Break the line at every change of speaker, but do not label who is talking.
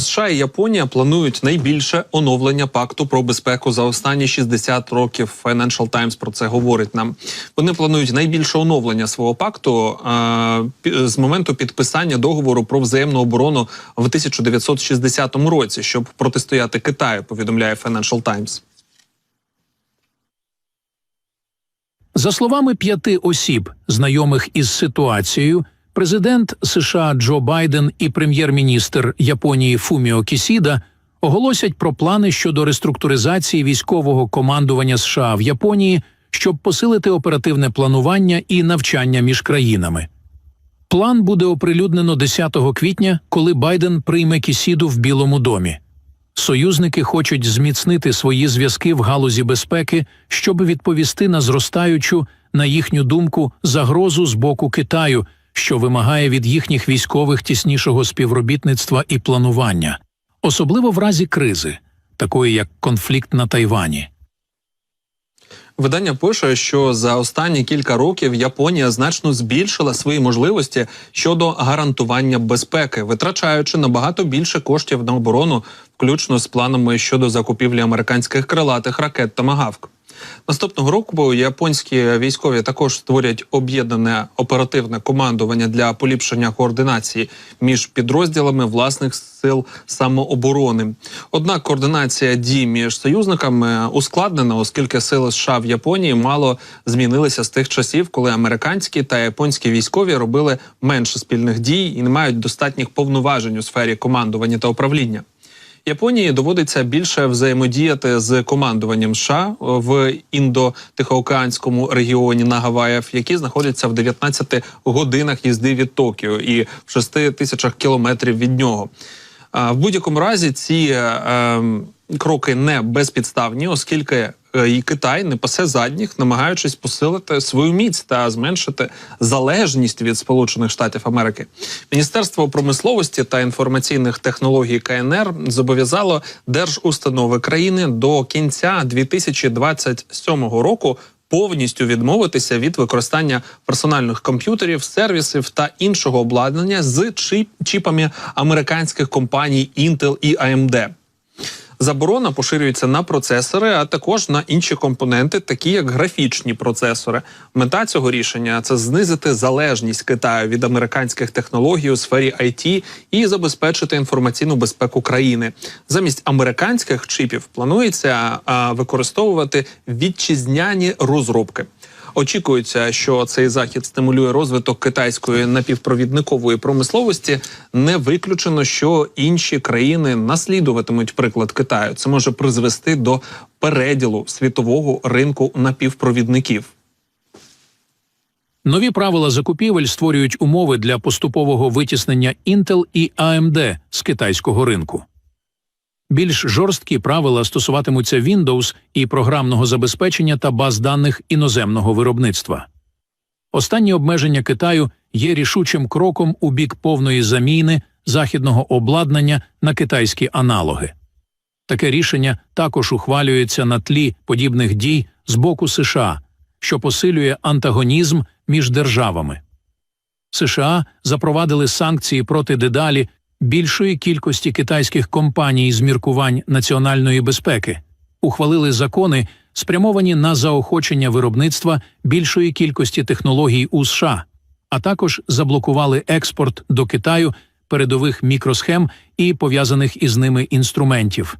США і Японія планують найбільше оновлення пакту про безпеку за останні 60 років. Financial Times про це говорить нам. Вони планують найбільше оновлення свого пакту з моменту підписання договору про взаємну оборону в 1960 році, щоб протистояти Китаю, повідомляє Financial Times.
За словами 5 осіб, знайомих із ситуацією, президент США Джо Байден і прем'єр-міністр Японії Фуміо Кісіда оголосять про плани щодо реструктуризації військового командування США в Японії, щоб посилити оперативне планування і навчання між країнами. План буде оприлюднено 10 квітня, коли Байден прийме Кісіду в Білому домі. Союзники хочуть зміцнити свої зв'язки в галузі безпеки, щоб відповісти на зростаючу, на їхню думку, загрозу з боку Китаю, що вимагає від їхніх військових тіснішого співробітництва і планування, особливо в разі кризи, такої як конфлікт на Тайвані.
Видання пише, що за останні кілька років Японія значно збільшила свої можливості щодо гарантування безпеки, витрачаючи набагато більше коштів на оборону, включно з планами щодо закупівлі американських крилатих ракет «Томагавк». Наступного року японські військові також створять об'єднане оперативне командування для поліпшення координації між підрозділами власних сил самооборони. Однак координація дій між союзниками ускладнена, оскільки сили США в Японії мало змінилися з тих часів, коли американські та японські військові робили менше спільних дій і не мають достатніх повноважень у сфері командування та управління. Японії доводиться більше взаємодіяти з командуванням США в Індо-Тихоокеанському регіоні на Гаваїв, які знаходяться в 19 годинах їзди від Токіо і в 6 тисячах кілометрів від нього. В будь-якому разі ці кроки не безпідставні, оскільки і Китай не пасе задніх, намагаючись посилити свою міць та зменшити залежність від Сполучених Штатів Америки. Міністерство промисловості та інформаційних технологій КНР зобов'язало держустанови країни до кінця 2027 року повністю відмовитися від використання персональних комп'ютерів, сервісів та іншого обладнання з чіпами американських компаній Intel і AMD. Заборона поширюється на процесори, а також на інші компоненти, такі як графічні процесори. Мета цього рішення – це знизити залежність Китаю від американських технологій у сфері IT і забезпечити інформаційну безпеку країни. Замість американських чіпів планується використовувати вітчизняні розробки. Очікується, що цей захід стимулює розвиток китайської напівпровідникової промисловості. Не виключено, що інші країни наслідуватимуть приклад Китаю. Це може призвести до переділу світового ринку напівпровідників.
Нові правила закупівель створюють умови для поступового витіснення Intel і AMD з китайського ринку. Більш жорсткі правила стосуватимуться Windows і програмного забезпечення та баз даних іноземного виробництва. Останні обмеження Китаю є рішучим кроком у бік повної заміни західного обладнання на китайські аналоги. Таке рішення також ухвалюється на тлі подібних дій з боку США, що посилює антагонізм між державами. США запровадили санкції проти дедалі більшої кількості китайських компаній з міркувань національної безпеки, ухвалили закони, спрямовані на заохочення виробництва більшої кількості технологій у США, а також заблокували експорт до Китаю передових мікросхем і пов'язаних із ними інструментів.